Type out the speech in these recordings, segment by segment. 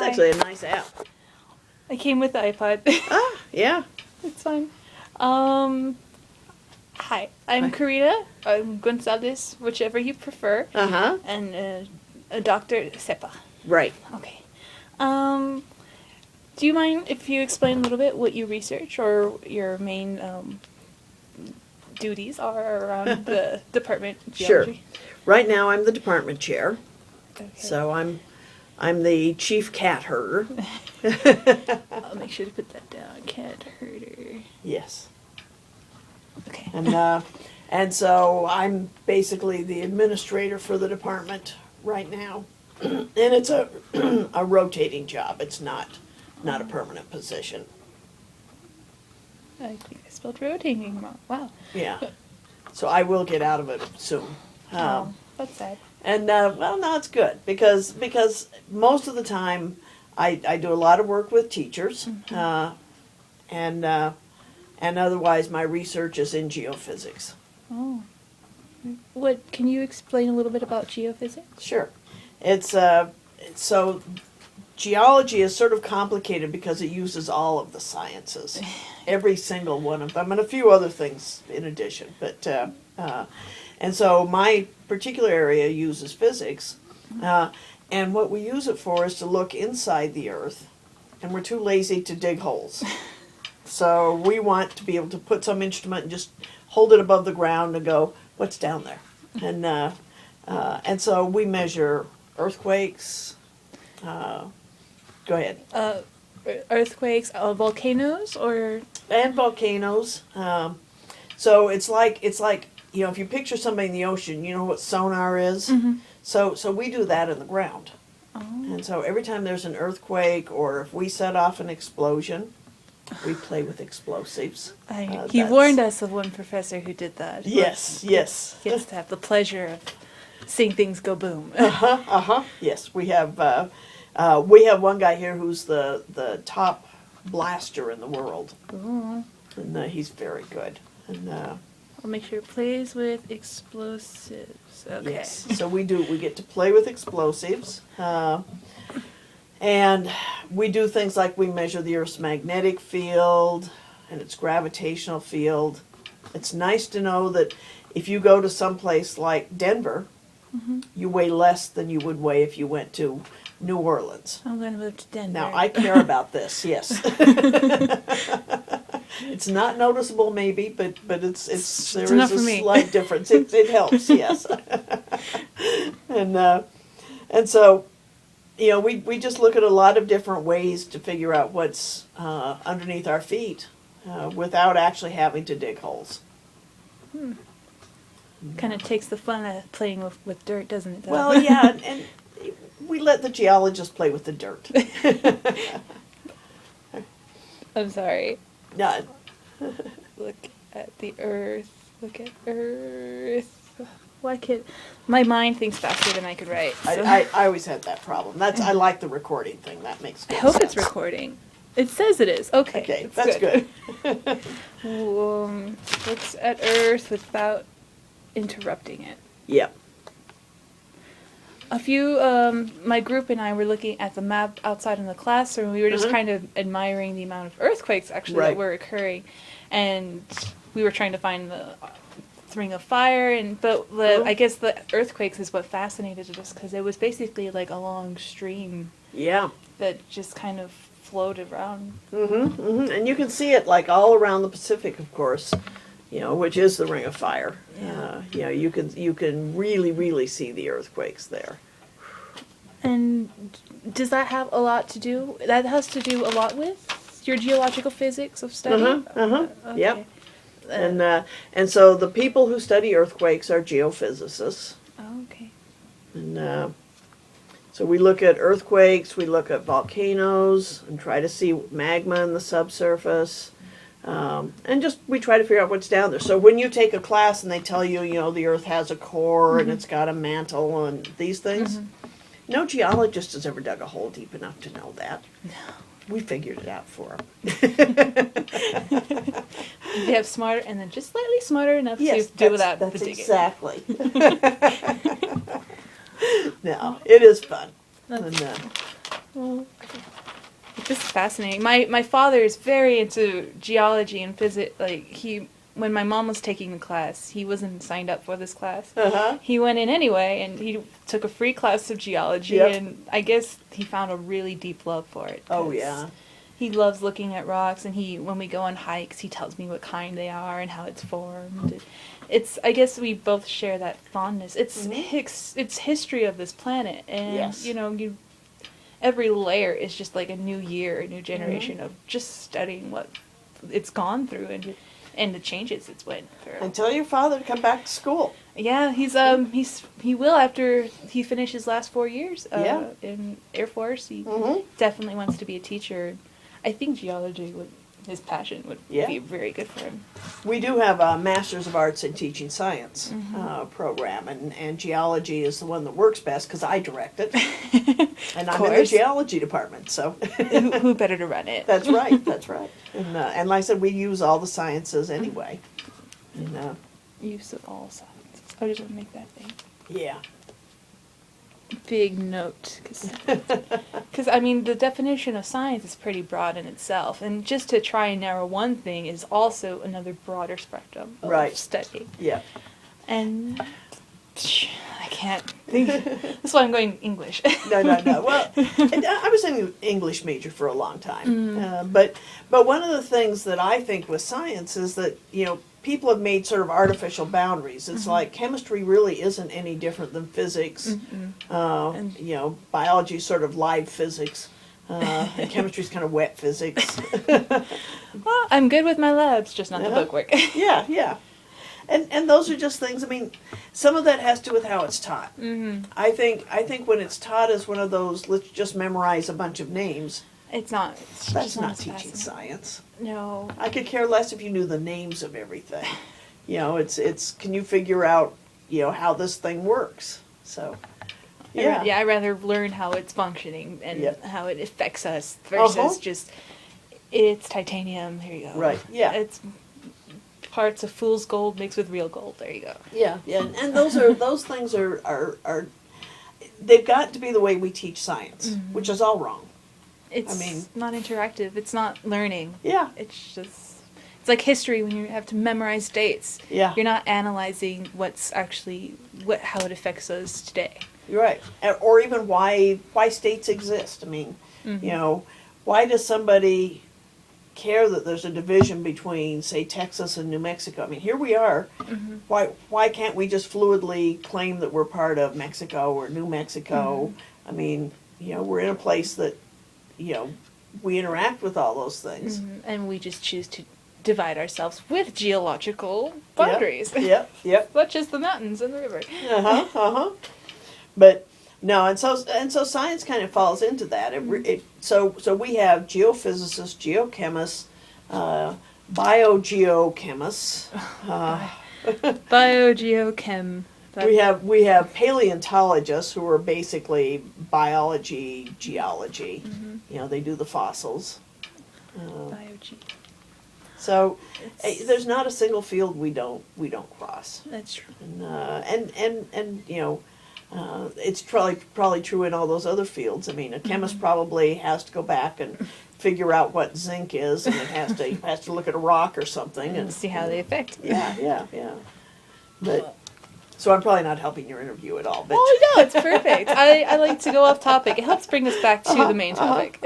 actually a nice app. I came with the iPod. Ah, yeah. It's fine. Hi, I'm Karina. I'm Gonzalez, whichever you prefer. Uh-huh. And Dr. Serpa. Right. Okay. Do you mind if you explain a little bit what you research or your main duties are around the department of geology? Sure. Right now I'm the department chair. Okay. So I'm the chief cat herder. I'll make sure to put that down. Cat herder. Yes. Okay. And so I'm basically the administrator for the department right now. And it's a rotating job. It's not a permanent position. I think I spelled rotating wrong. Wow. Yeah. So I will get out of it soon. That's sad. And well, no, it's good because most of the time I do a lot of work with teachers, and otherwise my research is in geophysics. Oh. What, can you explain a little bit about geophysics? Sure. It's so geology is sort of complicated because it uses all of the sciences, every single one of them, and a few other things in addition. But and so my particular area uses physics, and what we use it for is to look inside the earth, and we're too lazy to dig holes. So we want to be able to put some instrument and just hold it above the ground and go, what's down there? And so we measure earthquakes. Go ahead. Earthquakes, volcanoes, or And volcanoes. So it's like you know, if you picture somebody in the ocean, you know what sonar is. Mm-hmm. So we do that in the ground. Oh. And so every time there's an earthquake or if we set off an explosion, we play with explosives. He warned us of one professor who did that. Yes, yes. He gets to have the pleasure of seeing things go boom. Yes, we have one guy here who's the top blaster in the world, Ooh. and he's very good. And I'll make sure it plays with explosives. Okay. yes, so we get to play with explosives, and we do things like we measure the Earth's magnetic field and its gravitational field. It's nice to know that if you go to some place like Denver, you weigh less than you would weigh if you went to New Orleans. I'm going to move to Denver. Now, I care about this, yes. It's not noticeable maybe, but there is enough a for me. slight difference. It helps, yes. And so, you know, we just look at a lot of different ways to figure out what's underneath our feet without actually having to dig holes. Kind of takes the fun of playing with dirt, doesn't it? Though? Well, yeah, and we let the geologists play with the dirt. I'm sorry. No, Look at the Earth. Look at Earth. Why can't my mind thinks faster than I could write? So. I always had that problem. I like the recording thing. That makes good I hope sense. it's recording. It says it is. Okay. Okay, that's good. Looks at Earth without interrupting it. Yep. A few, my group and I were looking at the map outside in the classroom. We were just kind of admiring the amount of earthquakes actually that were occurring, and we were trying to find the ring of fire. I guess the earthquakes is what fascinated us because it was basically like a long stream. Yeah. That just kind of floated around. And you can see it like all around the Pacific, of course. You know, which is the Ring of Fire. Yeah. You know, you can really see the earthquakes there. And does that have a lot to do? That has to do a lot with your geological physics of study. Okay. Yep. And so the people who study earthquakes are geophysicists. Oh, okay. And so we look at earthquakes, we look at volcanoes, and try to see magma in the subsurface. And just we try to figure out what's down there. So when you take a class and they tell you, you know, the Earth has a core and it's got a mantle and these things, no geologist has ever dug a hole deep enough to know that. No. We figured it out for them. They have smarter and then just slightly smarter enough to do without the digging. Exactly. No, it is fun. Well, this is fascinating. My father is very into geology and physics. Like when my mom was taking the class, he wasn't signed up for this class. Uh-huh. He went in anyway, and he took a free class of geology, Yep. and I guess he found a really deep love for it. Oh 'cause yeah. He loves looking at rocks, and when we go on hikes, he tells me what kind they are and how it's formed. I guess we both share that fondness. It's it's history of this planet, and Yes. every layer is just like a new year, a new generation of just studying what it's gone through and the changes it's went through. And tell your father to come back to school. Yeah, he will after he finishes his last 4 years Yeah. in Air Force. He Mhm. definitely wants to be a teacher. I think geology his passion would Yeah. be very good for him. We do have a Masters of Arts in Teaching Science program, and geology is the one that works best because I direct it, and I'm in the course. geology department. So who better to run it? that's right, that's right. And like I said, we use all the sciences anyway. And, Use of all sciences. I just want to make that thing. yeah. Big note, because I mean the definition of science is pretty broad in itself, and just to try and narrow one thing is also another broader spectrum of Right. study. Yeah. And I can't think. That's why I'm going English. No. Well, and I was an English major for a long time, but one of the things that I think with science is that people have made sort of artificial boundaries. It's like chemistry really isn't any different than physics. Biology is sort of live physics. And chemistry's kind of wet physics. Well, I'm good with my labs, just not the bookwork. Yeah. And those are just things. I mean, some of that has to do with how it's taught. Mm-hmm. I think when it's taught as one of those, let's just memorize a bunch of names. It's not. That's just not as teaching fascinating. science. No. I could care less if you knew the names of everything. It's can you figure out how this thing works? So. Yeah. I'd rather learn how it's functioning and Yep. how it affects us versus just it's titanium. Here you go. Right. Yeah. It's parts of fool's gold mixed with real gold. There you go. Yeah. And those things are they've got to be the way we teach science, which is all wrong. It's not interactive. It's not learning. Yeah. It's like history when you have to memorize dates. Yeah. You're not analyzing what's actually how it affects us today. You're right. Or even why states exist. I mean, why does somebody care that there's a division between, say, Texas and New Mexico? I mean, here we are. Why can't we just fluidly claim that we're part of Mexico or New Mexico? I mean, we're in a place that, we interact with all those things. And we just choose to divide ourselves with geological boundaries. Yep. Such as the mountains and the river. But no, and so science kind of falls into that. So we have geophysicists, geochemists, biogeochemists. Biogeochem. We have paleontologists who are basically biology, geology. They do the fossils. Bioge. So there's not a single field we don't cross. That's true. And it's probably true in all those other fields. I mean, a chemist probably has to go back and figure out what zinc is, and it has to look at a rock or something and see how they affect. Yeah. But so I'm probably not helping your interview at all. But Oh no, it's perfect. I like to go off topic. It helps bring us back to the main topic.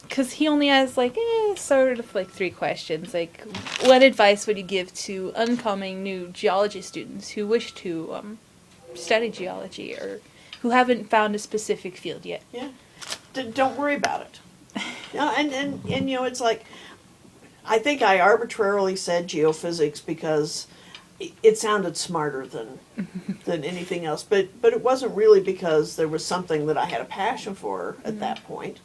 Because he only has sort of 3 questions. Like, what advice would you give to incoming new geology students who wish to study geology or who haven't found a specific field yet? Yeah, don't worry about it. And it's like, I think I arbitrarily said geophysics because it sounded smarter than anything else. But it wasn't really because there was something that I had a passion for at that point.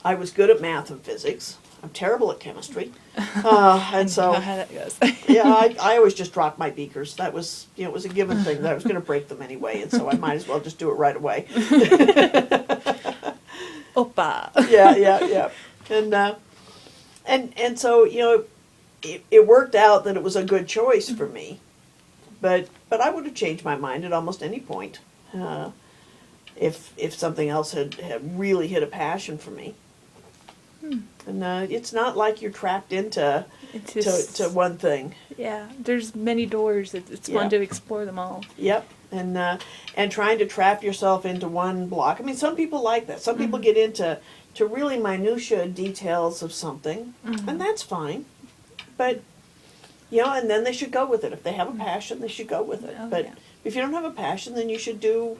I was good at math and physics. I'm terrible at chemistry, and so know how that goes. I always just dropped my beakers. That was it was a given thing that I was going to break them anyway, and so I might as well just do it right away. Opa. Yeah, and so it worked out that it was a good choice for me, but I would have changed my mind at almost any point. if something else had really hit a passion for me. And it's not like you're trapped into to one thing. Yeah, there's many doors. It's fun to explore them all. Yep, and trying to trap yourself into one block. I mean, some people like that. Some people get into really minutia details of something, and that's fine. But and then they should go with it. If they have a passion, they should go with it. Oh, but yeah. if you don't have a passion, then you should do